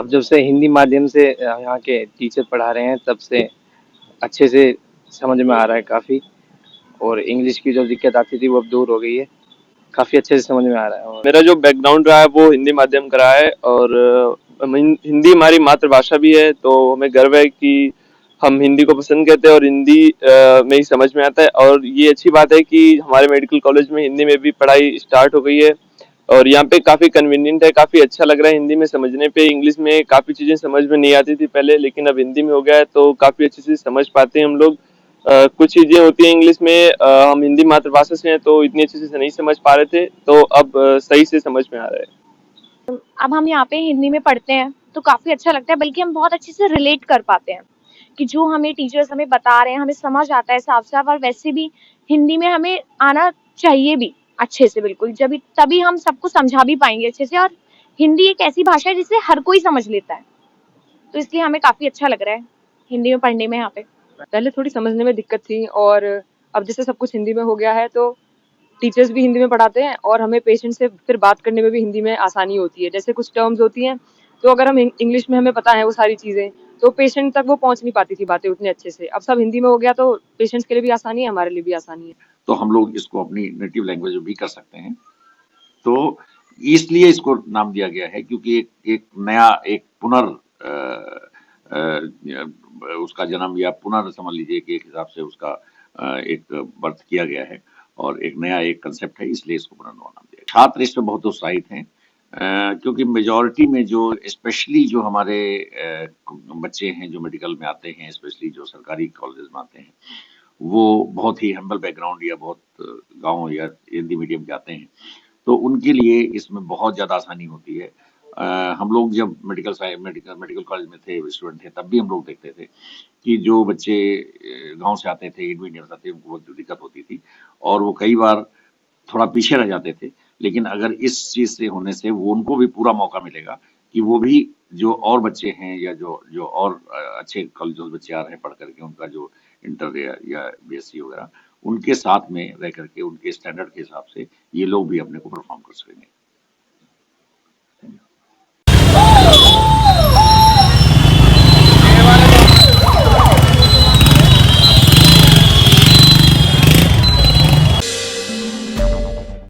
अब जब से हिंदी माध्यम से यहाँ के टीचर पढ़ा रहे हैं तब से अच्छे से समझ में आ रहा है काफ़ी। और इंग्लिश की जो दिक्कत आती थी वो अब दूर हो गई है। काफ़ी अच्छे से समझ में आ रहा है। और मेरा जो बैकग्राउंड रहा है वो हिंदी माध्यम का रहा है, और हिंदी हमारी मातृभाषा भी है, तो हमें गर्व है कि हम हिंदी को पसंद करते हैं और हिंदी में ही समझ में आता है। और ये अच्छी बात है कि हमारे मेडिकल कॉलेज में हिंदी में भी पढ़ाई स्टार्ट हो गई है, और यहाँ पे काफ़ी कन्वीनियंट है, काफ़ी अच्छा लग रहा है हिंदी में समझने पे। इंग्लिश में काफ़ी चीज़ें समझ में नहीं आती थी पहले, लेकिन अब हिंदी में हो गया है तो काफ़ी अच्छे से समझ पाते हैं हम लोग। कुछ चीज़ें होती हैं इंग्लिश में, हम हिंदी मातृभाषा से हैं तो इतनी अच्छे से नहीं समझ पा रहे थे, तो अब सही से समझ में आ रहा है। अब हम यहाँ पे हिंदी में पढ़ते हैं तो काफी अच्छा लगता है, बल्कि हम बहुत अच्छे से रिलेट कर पाते हैं कि जो हमें टीचर्स हमें बता रहे हैं हमें समझ आता है साफ साफ। और वैसे भी हिंदी में हमें आना चाहिए भी अच्छे से, बिल्कुल जब तभी हम सबको समझा भी पाएंगे अच्छे से। और हिंदी एक ऐसी भाषा है जिसे हर कोई समझ लेता है, तो इसलिए हमें काफी अच्छा लग रहा है हिंदी में पढ़ने में यहाँ पे। पहले थोड़ी समझने में दिक्कत थी, और अब जैसे सब कुछ हिंदी में हो गया है तो टीचर्स भी हिंदी में पढ़ाते हैं, और हमें पेशेंट से फिर बात करने में भी हिंदी में आसानी होती है। जैसे कुछ टर्म्स होती हैं तो अगर हम इंग्लिश में हमें पता है वो सारी चीजें, तो पेशेंट तक वो पहुंच नहीं पाती थी बातें उतने अच्छे से। अब सब हिंदी में हो गया तो पेशेंट्स के लिए भी आसानी है, हमारे लिए भी आसानी है। तो हम लोग इसको अपनी नेटिव लैंग्वेज में भी कर सकते हैं। तो इसलिए इसको नाम दिया गया है क्योंकि एक नया एक उसका जन्म या पुनर् समझ लीजिए कि एक हिसाब से उसका एक बर्थ किया गया है, और एक नया एक कंसेप्ट है, इसलिए इसको पुनर्नवा नाम दिया। छात्र इसमें बहुत उत्साहित हैं, क्योंकि मेजॉरिटी में जो स्पेशली जो हमारे बच्चे हैं जो मेडिकल में आते हैं, स्पेशली जो सरकारी कॉलेजेस में आते हैं, वो बहुत ही हम्बल बैकग्राउंड या बहुत गांव या हिंदी मीडियम के आते हैं, तो उनके लिए इसमें बहुत ज़्यादा आसानी होती है। हम लोग जब मेडिकल कॉलेज में थे, स्टूडेंट थे, तब भी हम लोग देखते थे कि जो बच्चे गांव से आते थे, मीडियम से आते थे, उनको बहुत दिक्कत होती थी और वो कई बार थोड़ा पीछे रह जाते थे। लेकिन अगर इस चीज़ से होने से वो उनको भी पूरा मौका मिलेगा कि वो भी जो और बच्चे हैं या जो जो और अच्छे कॉलेज बच्चे आ रहे हैं पढ़ करके, उनका जो इंटर या बीएससी वगैरह, उनके साथ में रह करके उनके स्टैंडर्ड के हिसाब से ये लोग भी अपने को परफॉर्म कर सकेंगे।